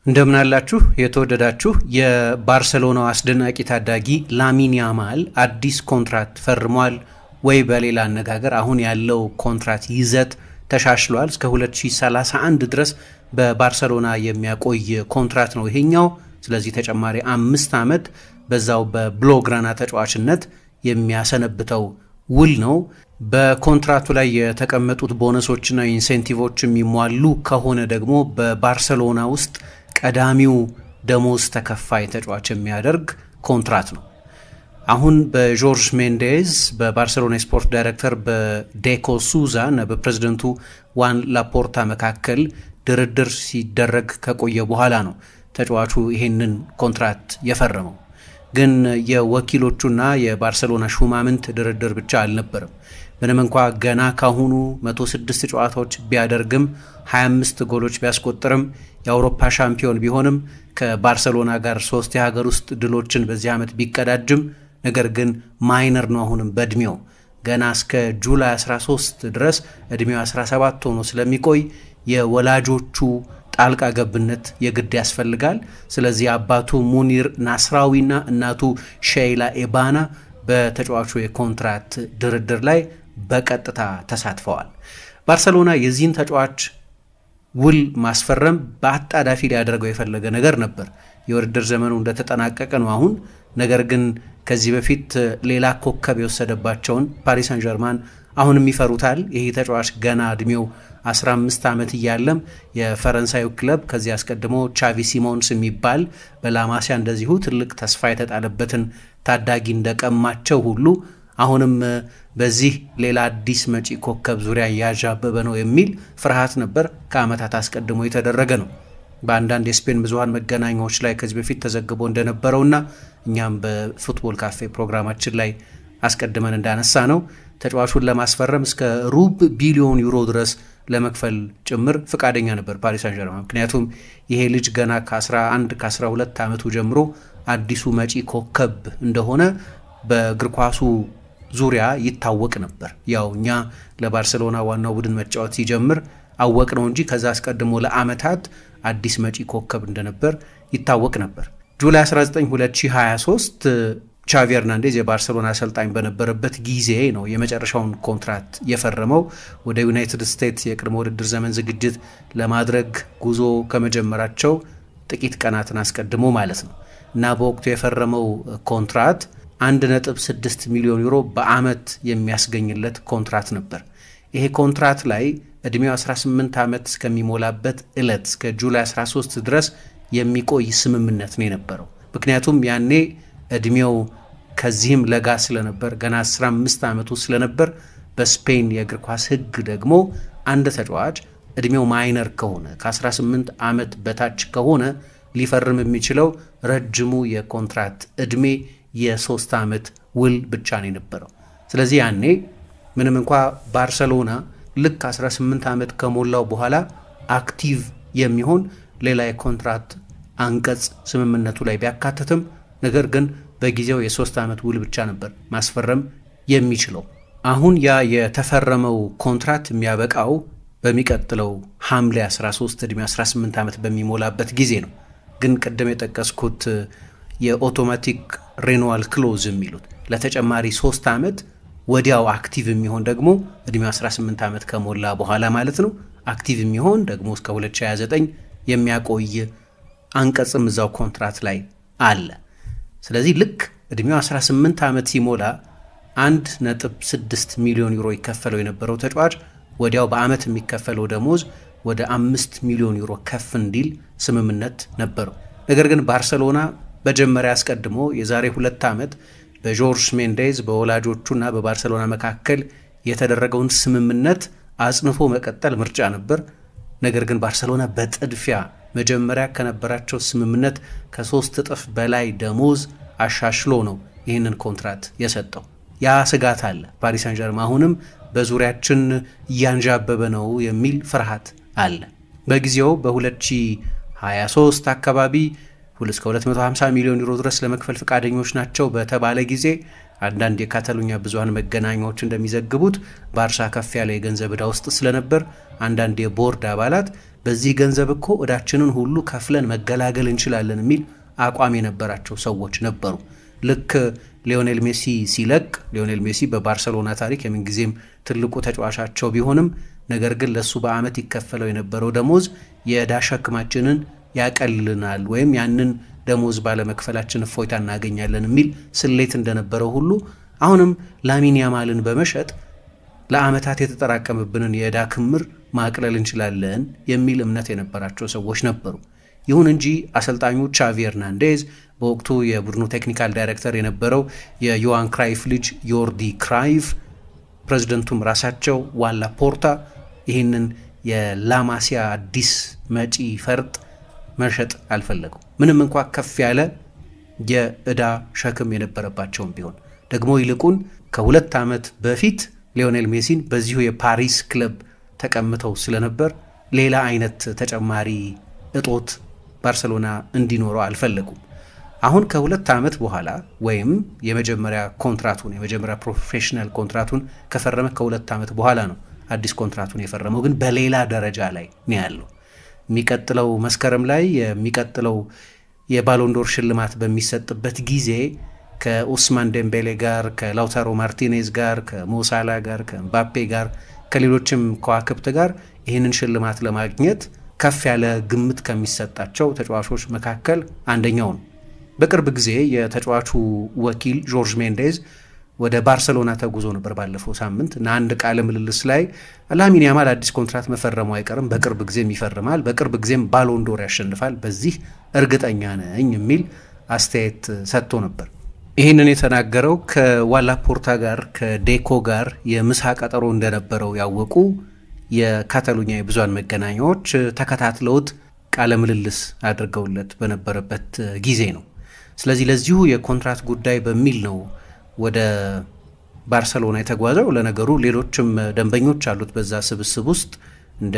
እንደምን አላችሁ የተወደዳችሁ የባርሴሎና አስደናቂ ታዳጊ ላሚን ያማል አዲስ ኮንትራት ፈርሟል ወይ በሌላ አነጋገር አሁን ያለው ኮንትራት ይዘት ተሻሽሏል እስከ 2031 ድረስ በባርሴሎና የሚያቆይ ኮንትራት ነው ይሄኛው ስለዚህ ተጨማሪ 5 ዓመት በዛው በብሎግራና ተጫዋችነት የሚያሰነብተው ውል ነው በኮንትራቱ ላይ የተቀመጡት ቦነሶችና ኢንሴንቲቮች የሚሟሉ ከሆነ ደግሞ በባርሴሎና ውስጥ ቀዳሚው ደሞዝ ተከፋይ ተጫዋች የሚያደርግ ኮንትራት ነው አሁን በጆርጅ ሜንዴዝ በባርሴሎና ስፖርት ዳይሬክተር በዴኮ ሱዛ እና በፕሬዝዳንቱ ዋን ላፖርታ መካከል ድርድር ሲደረግ ከቆየ በኋላ ነው ተጫዋቹ ይሄንን ኮንትራት የፈረመው ግን የወኪሎቹና የባርሴሎና ሹማምንት ድርድር ብቻ አልነበረም ምንም እንኳን ገና ካሁኑ 106 ጨዋታዎች ቢያደርግም 25 ጎሎች ቢያስቆጥርም የአውሮፓ ሻምፒዮን ቢሆንም ከባርሴሎና ጋር 3 የሀገር ውስጥ ድሎችን በዚህ ዓመት ቢቀዳጅም ነገር ግን ማይነር ነው አሁንም በእድሜው ገና እስከ ጁላይ 13 ድረስ እድሜው 17 ሆኖ ስለሚቆይ የወላጆቹ ጣልቃ ገብነት የግድ ያስፈልጋል ስለዚህ አባቱ ሙኒር ናስራዊና እናቱ ሼይላ ኤባና በተጫዋቹ የኮንትራት ድርድር ላይ በቀጥታ ተሳትፈዋል ባርሴሎና የዚህን ተጫዋች ውል ማስፈረም በአጣዳፊ ሊያደርገው የፈለገ ነገር ነበር የውድድር ዘመኑ እንደተጠናቀቀ ነው አሁን ነገር ግን ከዚህ በፊት ሌላ ኮከብ የወሰደባቸውን ፓሪስ ሳን ጀርማን አሁንም ይፈሩታል ይሄ ተጫዋች ገና እድሜው 15 ዓመት እያለም የፈረንሳዩ ክለብ ከዚህ አስቀድሞ ቻቪ ሲሞንስ የሚባል በላማሲያ እንደዚሁ ትልቅ ተስፋ የተጣለበትን ታዳጊ እንደቀማቸው ሁሉ አሁንም በዚህ ሌላ አዲስ መጪ ኮከብ ዙሪያ ያዣበበ ነው የሚል ፍርሃት ነበር ከአመታት አስቀድሞ የተደረገ ነው በአንዳንድ የስፔን ብዙሃን መገናኛዎች ላይ ከዚህ በፊት ተዘግቦ እንደነበረውና እኛም በፉትቦል ካፌ ፕሮግራማችን ላይ አስቀድመን እንዳነሳ ነው ተጫዋቹን ለማስፈረም እስከ ሩብ ቢሊዮን ዩሮ ድረስ ለመክፈል ጭምር ፍቃደኛ ነበር ፓሪስ ሳን ጀርማን ምክንያቱም ይሄ ልጅ ገና ከ11 ከ12 ዓመቱ ጀምሮ አዲሱ መጪ ኮከብ እንደሆነ በእግር ኳሱ ዙሪያ ይታወቅ ነበር ያው እኛ ለባርሴሎና ዋናው ቡድን መጫወት ሲጀምር አወቅ ነው እንጂ ከዛ አስቀድሞ ለአመታት አዲስ መጪ ኮከብ እንደነበር ይታወቅ ነበር ጁላይ 19 2023 ቻቪ ኤርናንዴዝ የባርሴሎና አሰልጣኝ በነበረበት ጊዜ ነው የመጨረሻውን ኮንትራት የፈረመው ወደ ዩናይትድ ስቴትስ የቅድመ ውድድር ዘመን ዝግጅት ለማድረግ ጉዞ ከመጀመራቸው ጥቂት ቀናትን አስቀድሞ ማለት ነው እና በወቅቱ የፈረመው ኮንትራት 1.6 ሚሊዮን ዩሮ በአመት የሚያስገኝለት ኮንትራት ነበር ይሄ ኮንትራት ላይ እድሜው 18 ዓመት እስከሚሞላበት ዕለት እስከ ጁላይ 13 ድረስ የሚቆይ ስምምነት ነው የነበረው ምክንያቱም ያኔ እድሜው ከዚህም ለጋ ስለነበር ገና 15 ዓመቱ ስለነበር በስፔን የእግር ኳስ ህግ ደግሞ አንድ ተጫዋች እድሜው ማይነር ከሆነ ከ18 ዓመት በታች ከሆነ ሊፈርም የሚችለው ረጅሙ የኮንትራት እድሜ የ3 ዓመት ውል ብቻ ነው የነበረው ስለዚህ ያኔ ምንም እንኳን ባርሴሎና ልክ 18 ዓመት ከሞላው በኋላ አክቲቭ የሚሆን ሌላ የኮንትራት አንቀጽ ስምምነቱ ላይ ቢያካተትም ነገር ግን በጊዜው የ3 ዓመት ውል ብቻ ነበር ማስፈረም የሚችለው አሁን ያ የተፈረመው ኮንትራት የሚያበቃው በሚቀጥለው ሐምሌ 13 እድሜ 18 ዓመት በሚሞላበት ጊዜ ነው ግን ቀደም የጠቀስኩት የኦቶማቲክ ሬኑዋል ክሎዝ የሚሉት ለተጨማሪ 3 ዓመት ወዲያው አክቲቭ የሚሆን ደግሞ እድሜው 18 ዓመት ከሞላ በኋላ ማለት ነው አክቲቭ የሚሆን ደግሞ እስከ 2029 የሚያቆይ አንቀጽም እዛው ኮንትራት ላይ አለ ስለዚህ ልክ እድሜው 18 ዓመት ሲሞላ 1.6 ሚሊዮን ዩሮ ይከፈለው የነበረው ተጫዋች ወዲያው በአመት የሚከፈለው ደሞዝ ወደ 5 ሚሊዮን ዩሮ ከፍ እንዲል ስምምነት ነበረው ነገር ግን ባርሴሎና በመጀመሪያ አስቀድሞ የዛሬ 2 ዓመት በጆርጅ ሜንዴዝ በወላጆቹና በባርሴሎና መካከል የተደረገውን ስምምነት አጽንፎ መቀጠል ምርጫ ነበር ነገር ግን ባርሴሎና በጥድፊያ መጀመሪያ ከነበራቸው ስምምነት ከ3 እጥፍ በላይ ደሞዝ አሻሽሎ ነው ይህንን ኮንትራት የሰጠው ያ ስጋት አለ ፓሪስ ሳን ጀርማን አሁንም በዙሪያችን ያንዣበበ ነው የሚል ፍርሃት አለ በጊዜው በ2023 አካባቢ እስከ 250 ሚሊዮን ዩሮ ድረስ ለመክፈል ፍቃደኞች ናቸው በተባለ ጊዜ አንዳንድ የካታሎኛ ብዙሃን መገናኛዎች እንደሚዘግቡት ባርሳ ከፍ ያለ የገንዘብ ዕዳ ውስጥ ስለነበር አንዳንድ የቦርድ አባላት በዚህ ገንዘብ እኮ እዳችንን ሁሉ ከፍለን መገላገል እንችላለን የሚል አቋም የነበራቸው ሰዎች ነበሩ። ልክ ሊዮኔል ሜሲ ሲለቅ ሊዮኔል ሜሲ በባርሰሎና ታሪክ የምንጊዜም ትልቁ ተጫዋቻቸው ቢሆንም ነገር ግን ለሱ በአመት ይከፈለው የነበረው ደሞዝ የዕዳ ሸክማችንን ያቀልልናል ወይም ያንን ደሞዝ ባለመክፈላችን እፎይታ እናገኛለን የሚል ስሌት እንደነበረው ሁሉ አሁንም ላሚን ያማልን በመሸጥ ለአመታት የተጠራቀመብንን የዕዳ ክምር ማቅለል እንችላለን የሚል እምነት የነበራቸው ሰዎች ነበሩ። ይሁን እንጂ አሰልጣኙ ቻቪ ሄርናንዴዝ በወቅቱ የቡድኑ ቴክኒካል ዳይሬክተር የነበረው የዮሃን ክራይፍ ልጅ ዮርዲ ክራይፍ ፕሬዝዳንቱም ራሳቸው ዋላ ፖርታ ይህንን የላማሲያ አዲስ መጪ ፈርጥ መሸጥ አልፈለጉም። ምንም እንኳ ከፍ ያለ የዕዳ ሸክም የነበረባቸውም ቢሆን ደግሞ ይልቁን ከ2 ዓመት በፊት ሊዮኔል ሜሲን በዚሁ የፓሪስ ክለብ ተቀምጠው ስለነበር ሌላ አይነት ተጨማሪ እጦት ባርሰሎና እንዲኖረው አልፈለጉም። አሁን ከ2 ዓመት በኋላ ወይም የመጀመሪያ ፕሮፌሽናል ኮንትራቱን ከፈረመ ከ2 ዓመት በኋላ ነው አዲስ ኮንትራቱን የፈረመው። ግን በሌላ ደረጃ ላይ ነው ያለው። የሚቀጥለው መስከረም ላይ የሚቀጥለው የባሎንዶር ሽልማት በሚሰጥበት ጊዜ ከኡስማን ዴምቤሌ ጋር፣ ከላውታሮ ማርቲኔዝ ጋር፣ ከሞሳላ ጋር፣ ከኤምባፔ ጋር፣ ከሌሎችም ከዋክብት ጋር ይህንን ሽልማት ለማግኘት ከፍ ያለ ግምት ከሚሰጣቸው ተጫዋቾች መካከል አንደኛው ነው። በቅርብ ጊዜ የተጫዋቹ ወኪል ጆርጅ ሜንዴዝ ወደ ባርሰሎና ተጉዞ ነበር ባለፈው ሳምንት እና አንድ ቃለ ምልልስ ላይ ላሚን ያማል አዲስ ኮንትራት መፈረሙ አይቀርም፣ በቅርብ ጊዜም ይፈርማል፣ በቅርብ ጊዜም ባሎንዶር ያሸንፋል፣ በዚህ እርግጠኛ ነኝ የሚል አስተያየት ሰጥቶ ነበር። ይህንን የተናገረው ከዋላ ፖርታ ጋር ከዴኮ ጋር የምሳ ቀጠሮ እንደነበረው ያወቁ የካታሎኛ የብዙሃን መገናኛዎች ተከታትለውት ቃለ ምልልስ አድርገውለት በነበረበት ጊዜ ነው። ስለዚህ ለዚሁ የኮንትራት ጉዳይ በሚል ነው ወደ ባርሰሎና የተጓዘው። ለነገሩ ሌሎችም ደንበኞች አሉት በዛ ስብስብ ውስጥ እንደ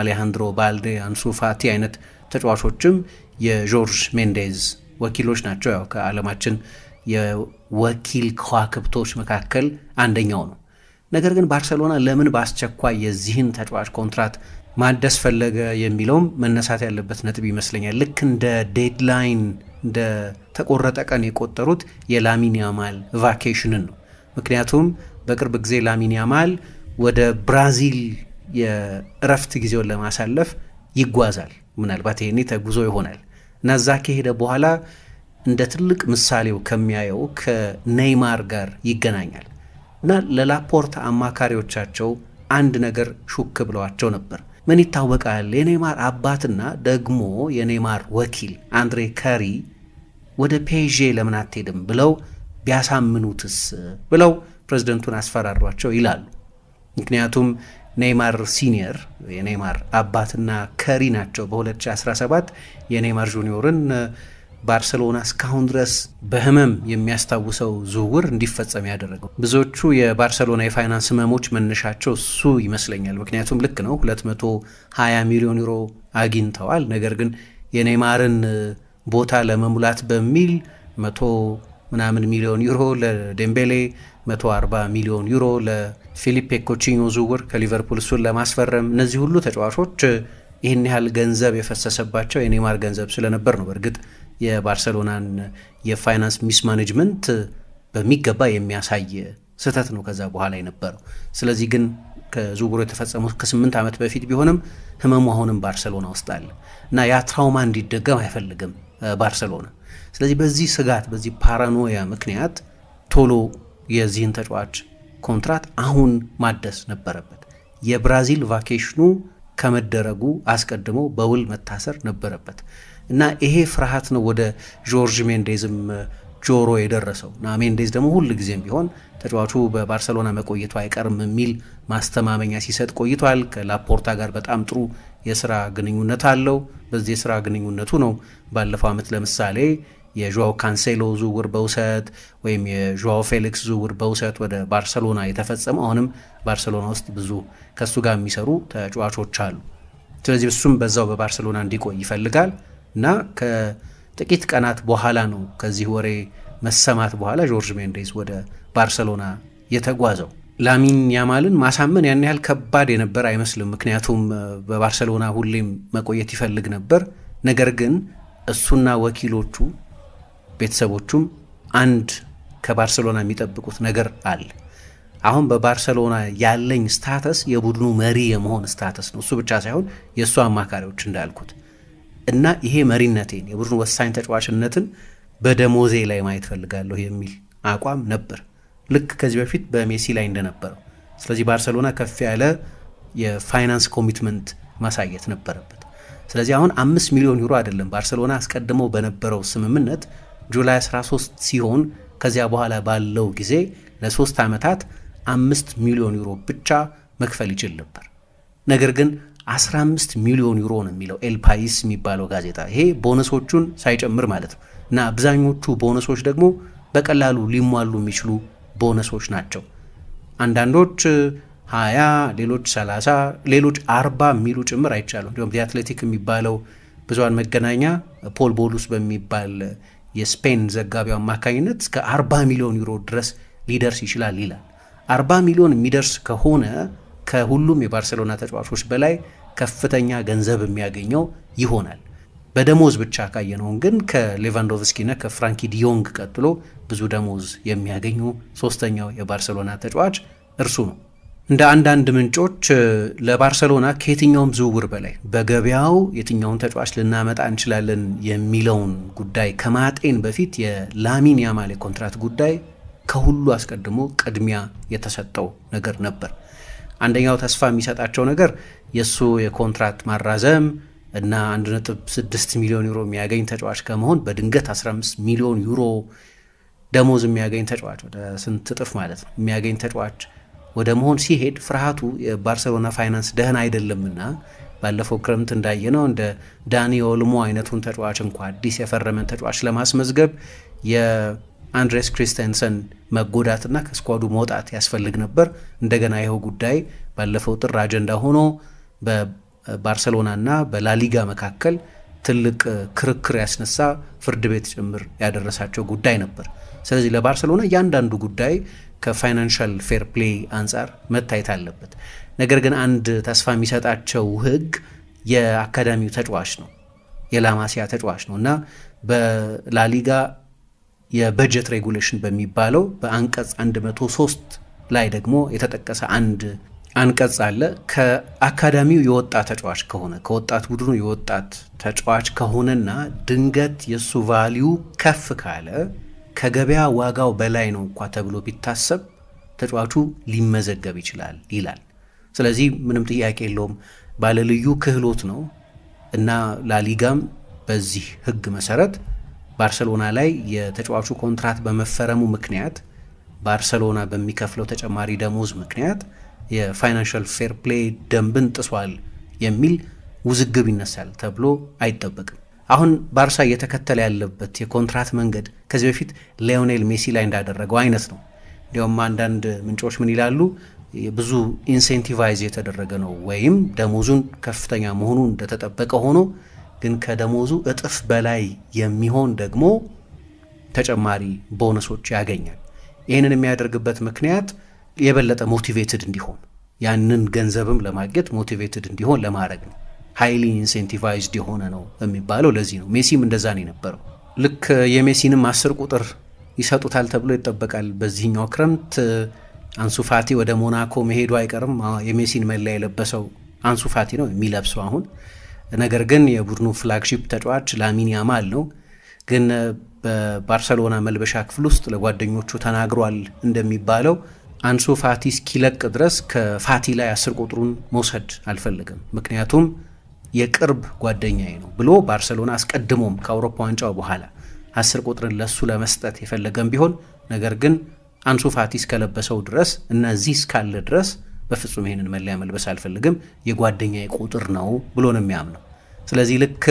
አሌሃንድሮ ባልዴ፣ አንሱ ፋቲ አይነት ተጫዋቾችም የጆርጅ ሜንዴዝ ወኪሎች ናቸው። ያው ከዓለማችን የወኪል ከዋክብቶች መካከል አንደኛው ነው። ነገር ግን ባርሰሎና ለምን በአስቸኳይ የዚህን ተጫዋች ኮንትራት ማደስ ፈለገ የሚለውም መነሳት ያለበት ነጥብ ይመስለኛል። ልክ እንደ ዴድላይን እንደ ተቆረጠ ቀን የቆጠሩት የላሚን ያማል ቫኬሽንን ነው። ምክንያቱም በቅርብ ጊዜ ላሚን ያማል ወደ ብራዚል የእረፍት ጊዜውን ለማሳለፍ ይጓዛል። ምናልባት ይሄኔ ተጉዞ ይሆናል እና እዛ ከሄደ በኋላ እንደ ትልቅ ምሳሌው ከሚያየው ከኔይማር ጋር ይገናኛል እና ለላፖርታ አማካሪዎቻቸው አንድ ነገር ሹክ ብለዋቸው ነበር። ምን ይታወቃል የኔይማር አባትና ደግሞ የኔይማር ወኪል አንድሬ ካሪ ወደ ፔዤ ለምን አትሄድም ብለው ቢያሳምኑትስ ብለው ፕሬዝዳንቱን አስፈራሯቸው ይላሉ። ምክንያቱም ኔይማር ሲኒየር የኔይማር አባትና ካሪ ናቸው በ2017 የኔይማር ጁኒዮርን ባርሰሎና እስካሁን ድረስ በህመም የሚያስታውሰው ዝውውር እንዲፈጸም ያደረገው። ብዙዎቹ የባርሰሎና የፋይናንስ ህመሞች መነሻቸው እሱ ይመስለኛል። ምክንያቱም ልክ ነው 220 ሚሊዮን ዩሮ አግኝተዋል። ነገር ግን የኔይማርን ቦታ ለመሙላት በሚል 100 ምናምን ሚሊዮን ዩሮ ለዴምቤሌ፣ 140 ሚሊዮን ዩሮ ለፊሊፔ ኮቺኞ ዝውውር ከሊቨርፑል እሱን ለማስፈረም እነዚህ ሁሉ ተጫዋቾች ይህን ያህል ገንዘብ የፈሰሰባቸው የኔይማር ገንዘብ ስለነበር ነው። በእርግጥ የባርሰሎናን የፋይናንስ ሚስማኔጅመንት በሚገባ የሚያሳይ ስህተት ነው ከዛ በኋላ የነበረው። ስለዚህ ግን ከዝውውሩ የተፈጸመው ከ8 ዓመት በፊት ቢሆንም ህመሙ አሁንም ባርሰሎና ውስጥ አለ እና ያ ትራውማ እንዲደገም አይፈልግም ባርሰሎና። ስለዚህ በዚህ ስጋት በዚህ ፓራኖያ ምክንያት ቶሎ የዚህን ተጫዋች ኮንትራት አሁን ማደስ ነበረበት። የብራዚል ቫኬሽኑ ከመደረጉ አስቀድሞ በውል መታሰር ነበረበት እና ይሄ ፍርሃት ነው ወደ ጆርጅ ሜንዴዝም ጆሮ የደረሰው እና ሜንዴዝ ደግሞ ሁሉ ጊዜም ቢሆን ተጫዋቹ በባርሰሎና መቆየቱ አይቀርም የሚል ማስተማመኛ ሲሰጥ ቆይቷል። ከላፖርታ ጋር በጣም ጥሩ የስራ ግንኙነት አለው። በዚህ የስራ ግንኙነቱ ነው ባለፈው ዓመት ለምሳሌ የጆአው ካንሴሎ ዝውውር በውሰት ወይም የጆአው ፌሊክስ ዝውውር በውሰት ወደ ባርሰሎና የተፈጸመው። አሁንም ባርሰሎና ውስጥ ብዙ ከሱ ጋር የሚሰሩ ተጫዋቾች አሉ። ስለዚህ እሱም በዛው በባርሰሎና እንዲቆይ ይፈልጋል እና ከጥቂት ቀናት በኋላ ነው ከዚህ ወሬ መሰማት በኋላ ጆርጅ ሜንዴዝ ወደ ባርሰሎና የተጓዘው። ላሚን ያማልን ማሳመን ያን ያህል ከባድ የነበር አይመስልም። ምክንያቱም በባርሰሎና ሁሌም መቆየት ይፈልግ ነበር። ነገር ግን እሱና ወኪሎቹ ቤተሰቦቹም አንድ ከባርሰሎና የሚጠብቁት ነገር አለ። አሁን በባርሰሎና ያለኝ ስታተስ የቡድኑ መሪ የመሆን ስታተስ ነው። እሱ ብቻ ሳይሆን የእሱ አማካሪዎች እንዳልኩት እና ይሄ መሪነቴን የቡድኑ ወሳኝ ተጫዋችነትን በደሞዜ ላይ ማየት ፈልጋለሁ የሚል አቋም ነበር፣ ልክ ከዚህ በፊት በሜሲ ላይ እንደነበረው። ስለዚህ ባርሰሎና ከፍ ያለ የፋይናንስ ኮሚትመንት ማሳየት ነበረበት። ስለዚህ አሁን 5 ሚሊዮን ዩሮ አይደለም ባርሰሎና አስቀድሞ በነበረው ስምምነት ጁላይ 13 ሲሆን ከዚያ በኋላ ባለው ጊዜ ለ3 ዓመታት 5 ሚሊዮን ዩሮ ብቻ መክፈል ይችል ነበር። ነገር ግን 15 ሚሊዮን ዩሮ ነው የሚለው ኤል ፓይስ የሚባለው ጋዜጣ። ይሄ ቦነሶቹን ሳይጨምር ማለት ነው። እና አብዛኞቹ ቦነሶች ደግሞ በቀላሉ ሊሟሉ የሚችሉ ቦነሶች ናቸው። አንዳንዶች 20፣ ሌሎች 30፣ ሌሎች 40 የሚሉ ጭምር አይቻለሁ። እንዲሁም ዲ አትሌቲክ የሚባለው ብዙሃን መገናኛ ፖል ቦሉስ በሚባል የስፔን ዘጋቢው አማካኝነት እስከ 40 ሚሊዮን ዩሮ ድረስ ሊደርስ ይችላል ይላል። 40 ሚሊዮን የሚደርስ ከሆነ ከሁሉም የባርሰሎና ተጫዋቾች በላይ ከፍተኛ ገንዘብ የሚያገኘው ይሆናል። በደሞዝ ብቻ ካየነው ግን ከሌቫንዶቭስኪና ከፍራንኪ ዲዮንግ ቀጥሎ ብዙ ደሞዝ የሚያገኙ ሶስተኛው የባርሰሎና ተጫዋች እርሱ ነው። እንደ አንዳንድ ምንጮች ለባርሰሎና ከየትኛውም ዝውውር በላይ በገበያው የትኛውን ተጫዋች ልናመጣ እንችላለን የሚለውን ጉዳይ ከማጤን በፊት የላሚን ያማል ኮንትራት ጉዳይ ከሁሉ አስቀድሞ ቅድሚያ የተሰጠው ነገር ነበር። አንደኛው ተስፋ የሚሰጣቸው ነገር የሱ የኮንትራት ማራዘም እና 1.6 ሚሊዮን ዩሮ የሚያገኝ ተጫዋች ከመሆን በድንገት 15 ሚሊዮን ዩሮ ደሞዝ የሚያገኝ ተጫዋች ወደ ስንት እጥፍ ማለት ነው የሚያገኝ ተጫዋች ወደ መሆን ሲሄድ ፍርሃቱ የባርሰሎና ፋይናንስ ደህና አይደለምና ባለፈው ክረምት እንዳየነው እንደ ዳኒ ኦልሞ አይነቱን ተጫዋች እንኳን አዲስ የፈረመን ተጫዋች ለማስመዝገብ የአንድሬስ ክሪስቴንሰን መጎዳትና ከስኳዱ መውጣት ያስፈልግ ነበር። እንደገና ይኸው ጉዳይ ባለፈው ጥር አጀንዳ ሆኖ በባርሰሎናና በላሊጋ መካከል ትልቅ ክርክር ያስነሳ ፍርድ ቤት ጭምር ያደረሳቸው ጉዳይ ነበር። ስለዚህ ለባርሰሎና እያንዳንዱ ጉዳይ ከፋይናንሻል ፌር ፕሌይ አንጻር መታየት አለበት። ነገር ግን አንድ ተስፋ የሚሰጣቸው ሕግ የአካዳሚው ተጫዋች ነው፣ የላማሲያ ተጫዋች ነው እና በላሊጋ የበጀት ሬጉሌሽን በሚባለው በአንቀጽ 103 ላይ ደግሞ የተጠቀሰ አንድ አንቀጽ አለ። ከአካዳሚው የወጣ ተጫዋች ከሆነ ከወጣት ቡድኑ የወጣት ተጫዋች ከሆነና ድንገት የሱ ቫልዩ ከፍ ካለ ከገበያ ዋጋው በላይ ነው እንኳን ተብሎ ቢታሰብ ተጫዋቹ ሊመዘገብ ይችላል ይላል። ስለዚህ ምንም ጥያቄ የለውም ባለልዩ ክህሎት ነው እና ላሊጋም በዚህ ህግ መሰረት ባርሰሎና ላይ የተጫዋቹ ኮንትራት በመፈረሙ ምክንያት ባርሰሎና በሚከፍለው ተጨማሪ ደሞዝ ምክንያት የፋይናንሻል ፌር ፕሌይ ደንብን ጥሷል የሚል ውዝግብ ይነሳል ተብሎ አይጠበቅም። አሁን ባርሳ እየተከተለ ያለበት የኮንትራት መንገድ ከዚህ በፊት ሊዮኔል ሜሲ ላይ እንዳደረገው አይነት ነው። እንዲያውም አንዳንድ ምንጮች ምን ይላሉ? ብዙ ኢንሴንቲቫይዝ የተደረገ ነው ወይም ደሞዙን ከፍተኛ መሆኑ እንደተጠበቀ ሆኖ ግን ከደሞዙ እጥፍ በላይ የሚሆን ደግሞ ተጨማሪ ቦነሶች ያገኛል። ይህንን የሚያደርግበት ምክንያት የበለጠ ሞቲቬትድ እንዲሆን ያንን ገንዘብም ለማግኘት ሞቲቬትድ እንዲሆን ለማድረግ ነው። ሃይሊ ኢንሴንቲቫይዝድ የሆነ ነው የሚባለው ለዚህ ነው። ሜሲም እንደዛ ነው የነበረው። ልክ የሜሲንም 10 ቁጥር ይሰጡታል ተብሎ ይጠበቃል። በዚህኛው ክረምት አንሱ ፋቲ ወደ ሞናኮ መሄዱ አይቀርም። የሜሲን መለያ የለበሰው አንሱ ፋቲ ነው የሚለብሰው አሁን። ነገር ግን የቡድኑ ፍላግሺፕ ተጫዋች ላሚን ያማል ነው። ግን በባርሰሎና መልበሻ ክፍል ውስጥ ለጓደኞቹ ተናግሯል እንደሚባለው አንሱ ፋቲ እስኪለቅ ድረስ ከፋቲ ላይ 10 ቁጥሩን መውሰድ አልፈልግም፣ ምክንያቱም የቅርብ ጓደኛዬ ነው ብሎ ባርሰሎና አስቀድሞም ከአውሮፓ ዋንጫው በኋላ 10 ቁጥርን ለሱ ለመስጠት የፈለገም ቢሆን ነገር ግን አንሱ ፋቲ እስከለበሰው ድረስ እና እዚህ እስካለ ድረስ በፍጹም ይሄንን መለያ መልበስ አልፈልግም፣ የጓደኛዬ ቁጥር ነው ብሎ ነው የሚያምነው። ስለዚህ ልክ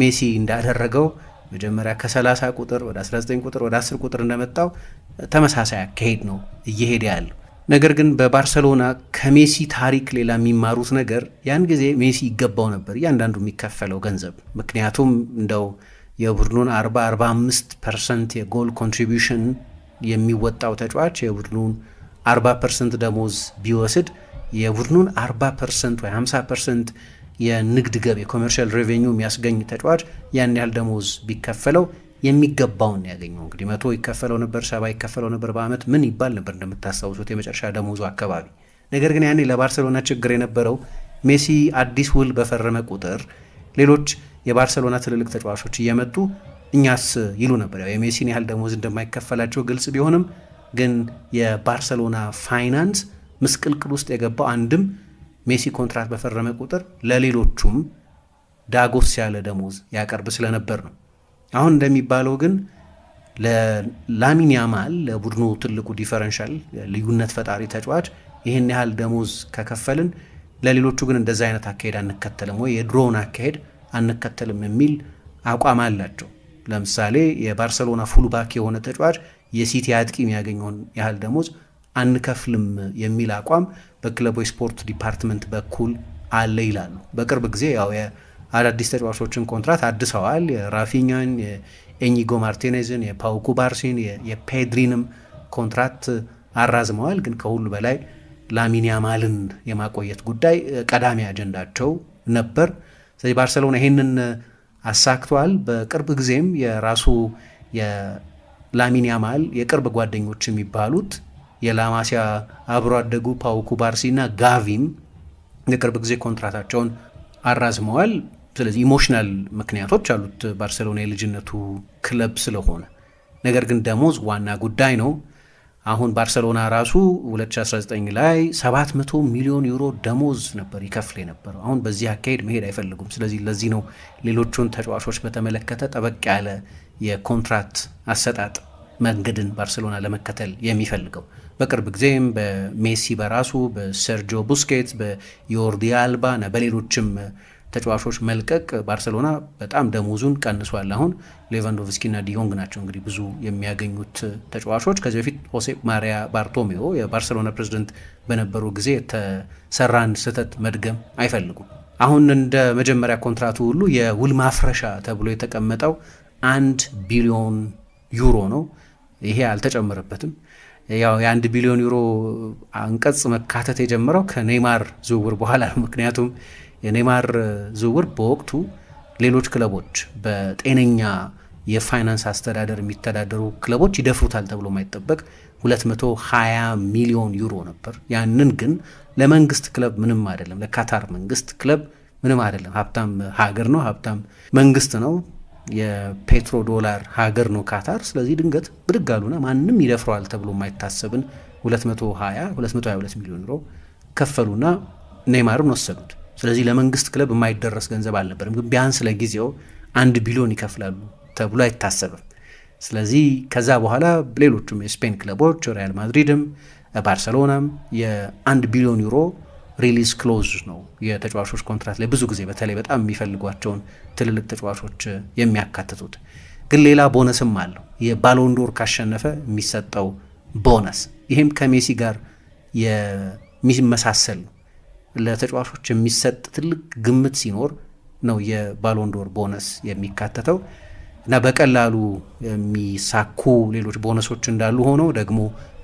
ሜሲ እንዳደረገው መጀመሪያ ከ30 ቁጥር ወደ 19 ቁጥር ወደ 10 ቁጥር እንደመጣው ተመሳሳይ አካሄድ ነው እየሄደ ያለው። ነገር ግን በባርሰሎና ከሜሲ ታሪክ ሌላ የሚማሩት ነገር ያን ጊዜ ሜሲ ይገባው ነበር እያንዳንዱ የሚከፈለው ገንዘብ። ምክንያቱም እንደው የቡድኑን 40-45% የጎል ኮንትሪቢዩሽን የሚወጣው ተጫዋች የቡድኑን 40% ደሞዝ ቢወስድ የቡድኑን 40% ወይ 50% የንግድ ገቢ የኮመርሻል ሬቬኒው የሚያስገኝ ተጫዋች ያን ያህል ደሞዝ ቢከፈለው የሚገባውን ያገኘው። እንግዲህ 100 ይከፈለው ነበር፣ 70 ይከፈለው ነበር በአመት ምን ይባል ነበር እንደምታስታውሱት የመጨረሻ ደሞዙ አካባቢ። ነገር ግን ያኔ ለባርሴሎና ችግር የነበረው ሜሲ አዲስ ውል በፈረመ ቁጥር ሌሎች የባርሴሎና ትልልቅ ተጫዋቾች እየመጡ እኛስ ይሉ ነበር። ያው የሜሲን ያህል ደሞዝ እንደማይከፈላቸው ግልጽ ቢሆንም ግን የባርሴሎና ፋይናንስ ምስቅልቅል ውስጥ የገባው አንድም ሜሲ ኮንትራት በፈረመ ቁጥር ለሌሎቹም ዳጎስ ያለ ደሞዝ ያቀርብ ስለነበር ነው። አሁን እንደሚባለው ግን ለላሚን ያማል ለቡድኑ ትልቁ ዲፈረንሻል ልዩነት ፈጣሪ ተጫዋች ይሄን ያህል ደሞዝ ከከፈልን ለሌሎቹ ግን እንደዛ አይነት አካሄድ አንከተልም ወይ የድሮውን አካሄድ አንከተልም የሚል አቋም አላቸው። ለምሳሌ የባርሴሎና ፉልባክ የሆነ ተጫዋች የሲቲ አጥቂ የሚያገኘውን ያህል ደሞዝ አንከፍልም የሚል አቋም በክለቡ ስፖርት ዲፓርትመንት በኩል አለ ይላሉ። በቅርብ ጊዜ ያው የአዳዲስ ተጫዋቾችን ኮንትራት አድሰዋል። የራፊኛን፣ የኤኒጎ ማርቲኔዝን፣ የፓው ኩባርሲን፣ የፔድሪንም ኮንትራት አራዝመዋል። ግን ከሁሉ በላይ ላሚን ያማልን የማቆየት ጉዳይ ቀዳሚ አጀንዳቸው ነበር። ስለዚህ ባርሴሎና ይሄንን አሳክቷል። በቅርብ ጊዜም የራሱ የላሚን ያማል የቅርብ ጓደኞች የሚባሉት የላማሲያ አብሮ አደጉ ፓው ኩባርሲና ጋቪም የቅርብ ጊዜ ኮንትራታቸውን አራዝመዋል። ስለዚህ ኢሞሽናል ምክንያቶች አሉት ባርሴሎና የልጅነቱ ክለብ ስለሆነ። ነገር ግን ደሞዝ ዋና ጉዳይ ነው። አሁን ባርሴሎና ራሱ 2019 ላይ 700 ሚሊዮን ዩሮ ደሞዝ ነበር ይከፍል የነበረው። አሁን በዚህ አካሄድ መሄድ አይፈልጉም። ስለዚህ ለዚህ ነው ሌሎቹን ተጫዋቾች በተመለከተ ጠበቅ ያለ የኮንትራት አሰጣጥ መንገድን ባርሴሎና ለመከተል የሚፈልገው። በቅርብ ጊዜም በሜሲ በራሱ በሰርጂዮ ቡስኬትስ በዮርዲ አልባ እና በሌሎችም ተጫዋቾች መልቀቅ ባርሴሎና በጣም ደሞዙን ቀንሷል። አሁን ሌቫንዶቭስኪና ዲዮንግ ናቸው እንግዲህ ብዙ የሚያገኙት ተጫዋቾች። ከዚህ በፊት ሆሴ ማሪያ ባርቶሜዮ የባርሴሎና ፕሬዝዳንት በነበሩ ጊዜ የተሰራን ስህተት መድገም አይፈልጉም። አሁን እንደ መጀመሪያ ኮንትራቱ ሁሉ የውል ማፍረሻ ተብሎ የተቀመጠው 1 ቢሊዮን ዩሮ ነው። ይሄ አልተጨመረበትም። ያው የ1 ቢሊዮን ዩሮ አንቀጽ መካተት የጀመረው ከኔይማር ዝውውር በኋላ ነው። ምክንያቱም የኔይማር ዝውውር በወቅቱ ሌሎች ክለቦች በጤነኛ የፋይናንስ አስተዳደር የሚተዳደሩ ክለቦች ይደፍሩታል ተብሎ የማይጠበቅ 220 ሚሊዮን ዩሮ ነበር። ያንን ግን ለመንግስት ክለብ ምንም አይደለም፣ ለካታር መንግስት ክለብ ምንም አይደለም። ሀብታም ሀገር ነው፣ ሀብታም መንግስት ነው፣ የፔትሮ ዶላር ሀገር ነው ካታር። ስለዚህ ድንገት ብድግ አሉና ማንም ይደፍረዋል ተብሎ የማይታሰብን 222 ሚሊዮን ዩሮ ከፈሉና ኔይማርን ወሰዱት። ስለዚህ ለመንግስት ክለብ የማይደረስ ገንዘብ አልነበረም። ግን ቢያንስ ለጊዜው 1 ቢሊዮን ይከፍላሉ ተብሎ አይታሰብም። ስለዚህ ከዛ በኋላ ሌሎቹም የስፔን ክለቦች ሪያል ማድሪድም ባርሴሎናም የ1 ቢሊዮን ዩሮ ሪሊዝ ክሎዝ ነው የተጫዋቾች ኮንትራት ላይ ብዙ ጊዜ በተለይ በጣም የሚፈልጓቸውን ትልልቅ ተጫዋቾች የሚያካትቱት። ግን ሌላ ቦነስም አለው። የባሎንዶር ካሸነፈ የሚሰጠው ቦነስ፣ ይሄም ከሜሲ ጋር የሚመሳሰል ነው። ለተጫዋቾች የሚሰጥ ትልቅ ግምት ሲኖር ነው የባሎንዶር ቦነስ የሚካተተው እና በቀላሉ የሚሳኩ ሌሎች ቦነሶች እንዳሉ ሆነው ደግሞ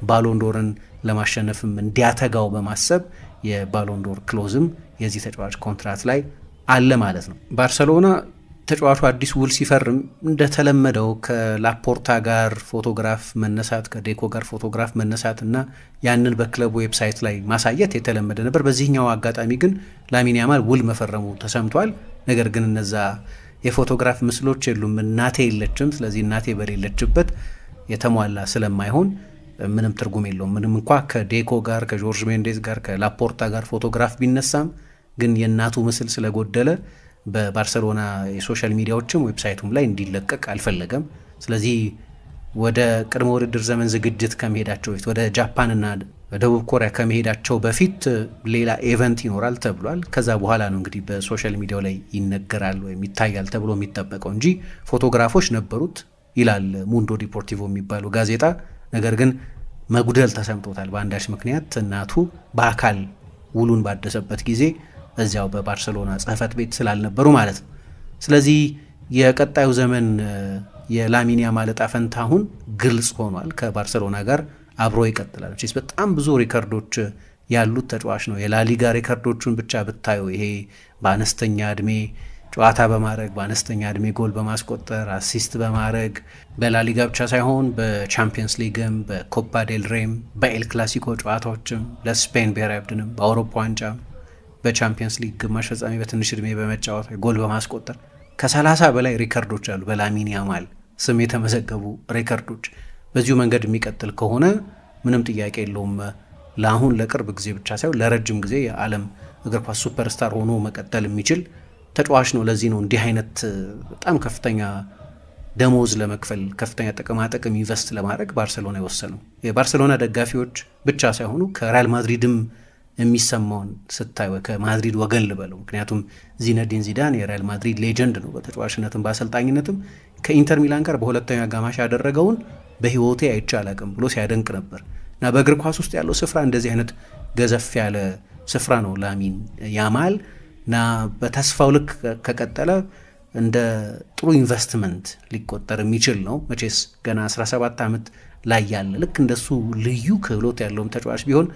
ባሎንዶርን ለማሸነፍም እንዲያተጋው በማሰብ የባሎንዶር ክሎዝም የዚህ ተጫዋች ኮንትራት ላይ አለ ማለት ነው። ባርሴሎና ተጫዋቹ አዲስ ውል ሲፈርም እንደተለመደው ከላፖርታ ጋር ፎቶግራፍ መነሳት ከዴኮ ጋር ፎቶግራፍ መነሳት እና ያንን በክለቡ ዌብሳይት ላይ ማሳየት የተለመደ ነበር። በዚህኛው አጋጣሚ ግን ላሚን ያማል ውል መፈረሙ ተሰምቷል። ነገር ግን እነዛ የፎቶግራፍ ምስሎች የሉም፣ እናቴ የለችም። ስለዚህ እናቴ በሌለችበት የተሟላ ስለማይሆን ምንም ትርጉም የለውም። ምንም እንኳ ከዴኮ ጋር ከጆርጅ ሜንዴዝ ጋር ከላፖርታ ጋር ፎቶግራፍ ቢነሳም ግን የእናቱ ምስል ስለጎደለ በባርሴሎና የሶሻል ሚዲያዎችም ዌብሳይቱም ላይ እንዲለቀቅ አልፈለገም። ስለዚህ ወደ ቅድመ ውድድር ዘመን ዝግጅት ከመሄዳቸው በፊት ወደ ጃፓንና ደቡብ ኮሪያ ከመሄዳቸው በፊት ሌላ ኢቨንት ይኖራል ተብሏል። ከዛ በኋላ ነው እንግዲህ በሶሻል ሚዲያው ላይ ይነገራል ወይም ይታያል ተብሎ የሚጠበቀው እንጂ ፎቶግራፎች ነበሩት ይላል ሙንዶ ዲፖርቲቮ የሚባለው ጋዜጣ። ነገር ግን መጉደል ተሰምቶታል በአንዳች ምክንያት እናቱ በአካል ውሉን ባደሰበት ጊዜ እዚያው በባርሴሎና ጽህፈት ቤት ስላልነበሩ ማለት ነው። ስለዚህ የቀጣዩ ዘመን የላሚን ያማል ዕጣ ፈንታ አሁን ግልጽ ሆኗል። ከባርሴሎና ጋር አብሮ ይቀጥላል። ቼስ በጣም ብዙ ሪከርዶች ያሉት ተጫዋች ነው። የላሊጋ ሪከርዶቹን ብቻ ብታዩ ይሄ በአነስተኛ እድሜ ጨዋታ በማድረግ በአነስተኛ እድሜ ጎል በማስቆጠር አሲስት በማድረግ በላሊጋ ብቻ ሳይሆን በቻምፒየንስ ሊግም በኮፓ ዴል ሬም በኤል ክላሲኮ ጨዋታዎችም ለስፔን ብሔራዊ ቡድንም በአውሮፓ ዋንጫም በቻምፒየንስ ሊግ ግማሽ ፍጻሜ በትንሽ እድሜ በመጫወት ጎል በማስቆጠር ከ30 በላይ ሪከርዶች አሉ። በላሚን ያማል ስም የተመዘገቡ ሪከርዶች። በዚሁ መንገድ የሚቀጥል ከሆነ ምንም ጥያቄ የለውም ለአሁን ለቅርብ ጊዜ ብቻ ሳይሆን ለረጅም ጊዜ የዓለም እግር ኳስ ሱፐርስታር ሆኖ መቀጠል የሚችል ተጫዋች ነው። ለዚህ ነው እንዲህ አይነት በጣም ከፍተኛ ደሞዝ ለመክፈል ከፍተኛ ጥቅም ኢንቨስት ለማድረግ ባርሴሎና የወሰነው። የባርሴሎና ደጋፊዎች ብቻ ሳይሆኑ ከሪያል ማድሪድም የሚሰማውን ስታይ ከማድሪድ ወገን ልበለው፣ ምክንያቱም ዚነዲን ዚዳን የሪያል ማድሪድ ሌጀንድ ነው በተጫዋችነትም በአሰልጣኝነትም። ከኢንተር ሚላን ጋር በሁለተኛው አጋማሽ ያደረገውን በህይወቴ አይቼ አላቅም ብሎ ሲያደንቅ ነበር እና በእግር ኳስ ውስጥ ያለው ስፍራ እንደዚህ አይነት ገዘፍ ያለ ስፍራ ነው ላሚን ያማል እና በተስፋው ልክ ከቀጠለ እንደ ጥሩ ኢንቨስትመንት ሊቆጠር የሚችል ነው። መቼስ ገና 17 ዓመት ላይ ያለ ልክ እንደሱ ልዩ ክህሎት ያለውም ተጫዋች ቢሆን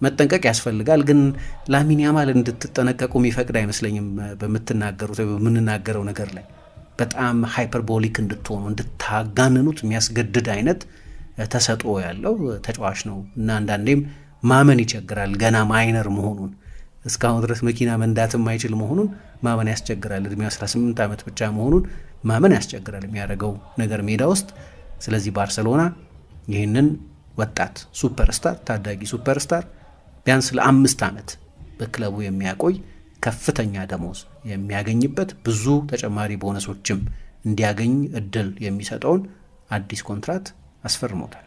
መጠንቀቅ ያስፈልጋል። ግን ላሚን ያማል እንድትጠነቀቁ የሚፈቅድ አይመስለኝም። በምትናገሩት በምንናገረው ነገር ላይ በጣም ሃይፐርቦሊክ እንድትሆኑ እንድታጋንኑት የሚያስገድድ አይነት ተሰጥኦ ያለው ተጫዋች ነው እና አንዳንዴም ማመን ይቸግራል። ገና ማይነር መሆኑን እስካሁን ድረስ መኪና መንዳት የማይችል መሆኑን ማመን ያስቸግራል። እድሜው 18 ዓመት ብቻ መሆኑን ማመን ያስቸግራል የሚያደርገው ነገር ሜዳ ውስጥ። ስለዚህ ባርሴሎና ይህንን ወጣት ሱፐርስታር ታዳጊ ሱፐርስታር ቢያንስ ለ5 ዓመት በክለቡ የሚያቆይ ከፍተኛ ደሞዝ የሚያገኝበት ብዙ ተጨማሪ ቦነሶችም እንዲያገኝ እድል የሚሰጠውን አዲስ ኮንትራት አስፈርሞታል።